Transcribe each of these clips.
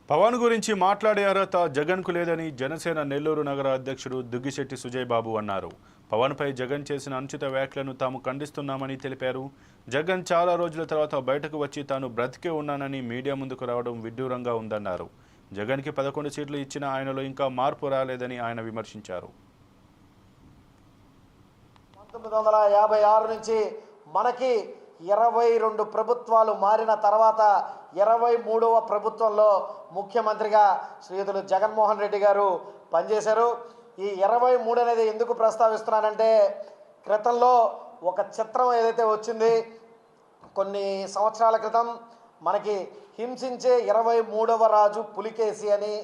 పవన్ గురించి మాట్లాడే అర్హత జగన్కు లేదని జనసేన నెల్లూరు నగర అధ్యక్షుడు దుగ్గిశెట్టి సుజయ్ బాబు అన్నారు. పవన్పై జగన్ చేసిన అనుచిత వ్యాఖ్యలను తాము ఖండిస్తున్నామని తెలిపారు. జగన్ చాలా రోజుల తర్వాత బయటకు వచ్చి తాను బ్రతికే ఉన్నానని మీడియా ముందుకు రావడం విడ్డూరంగా ఉందన్నారు. జగన్కి 11 సీట్లు ఇచ్చిన ఆయనలో ఇంకా మార్పు రాలేదని ఆయన విమర్శించారు. 1956 నుంచి మనకి 22 ప్రభుత్వాలు మారిన తర్వాత 23వ ప్రభుత్వంలో ముఖ్యమంత్రిగా శ్రీయుతులు జగన్మోహన్ రెడ్డి గారు పనిచేశారు. ఈ 23 అనేది ఎందుకు ప్రస్తావిస్తున్నానంటే, క్రితంలో ఒక చిత్రం ఏదైతే వచ్చింది కొన్ని సంవత్సరాల క్రితం, మనకి హింసించే 23వ రాజు పులికేసి అని,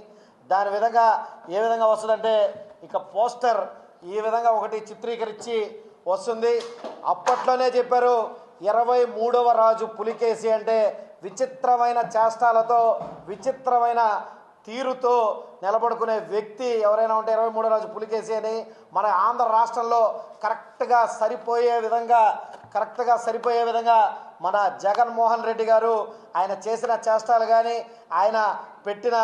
దాని విధంగా ఏ విధంగా వస్తుందంటే ఇక పోస్టర్ ఈ విధంగా ఒకటి చిత్రీకరించి వస్తుంది. అప్పట్లోనే చెప్పారు 23వ రాజు పులికేసి అంటే విచిత్రమైన చేష్టాలతో విచిత్రమైన తీరుతో నిలబడుకునే వ్యక్తి ఎవరైనా ఉంటే 23వ రాజు పులికేసి అని. మన ఆంధ్ర రాష్ట్రంలో కరెక్ట్గా సరిపోయే విధంగా మన జగన్మోహన్ రెడ్డి గారు ఆయన చేసిన చేష్టాలు కానీ, ఆయన పెట్టిన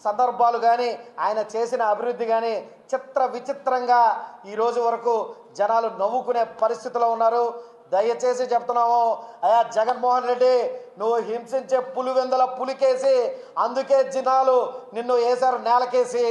సందర్భాలు కానీ, ఆయన చేసిన అభివృద్ధి కానీ విచిత్రంగా ఈరోజు వరకు జనాలు నవ్వుకునే పరిస్థితిలో ఉన్నారు. దయచేసి చెప్తున్నాము, అయ్యా జగన్మోహన్ రెడ్డి, నువ్వు హింసించే పులివెందుల పులికేసి, అందుకే జనాలు నిన్ను వేశారు నేలకేసి.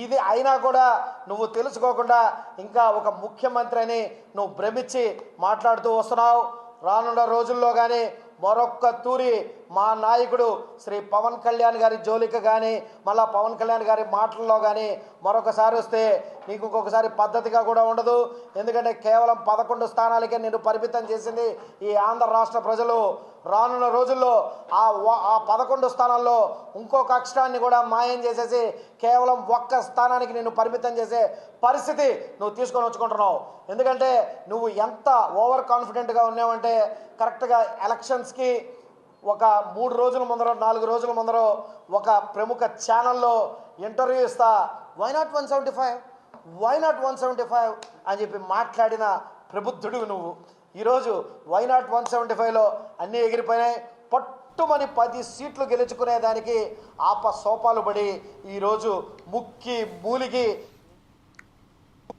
ఇది అయినా కూడా నువ్వు తెలుసుకోకుండా ఇంకా ఒక ముఖ్యమంత్రి అని నువ్వు భ్రమించి మాట్లాడుతూ వస్తున్నావు. రానున్న రోజుల్లో కానీ మరొక్క తూరి మా నాయకుడు శ్రీ పవన్ కళ్యాణ్ గారి జోలికి కానీ, మళ్ళా పవన్ కళ్యాణ్ గారి మాటల్లో కానీ మరొకసారి వస్తే నీకు ఇంకొకసారి పద్ధతిగా కూడా ఉండదు. ఎందుకంటే కేవలం 11 స్థానాలకే నేను పరిమితం చేసింది ఈ ఆంధ్ర రాష్ట్ర ప్రజలు. రానున్న రోజుల్లో ఆ 11 స్థానాల్లో ఇంకొక అక్షరాన్ని కూడా మాయం చేసేసి కేవలం 1 స్థానానికి నేను పరిమితం చేసే పరిస్థితి నువ్వు తీసుకొని వచ్చుకుంటున్నావు. ఎందుకంటే నువ్వు ఎంత ఓవర్ కాన్ఫిడెంట్గా ఉన్నావంటే, కరెక్ట్గా ఎలక్షన్స్కి ఒక 3 రోజుల ముందర 4 రోజుల ముందర ఒక ప్రముఖ ఛానల్లో ఇంటర్వ్యూ ఇస్తా, వై నాట్ 175 అని చెప్పి మాట్లాడిన ప్రబుద్ధుడు నువ్వు. ఈరోజు వై నాట్ 175లో అన్నీ ఎగిరిపోయినాయి. పట్టుమని 10 సీట్లు గెలుచుకునేదానికి సోపాలు పడి ఈరోజు ముక్కి మూలిగి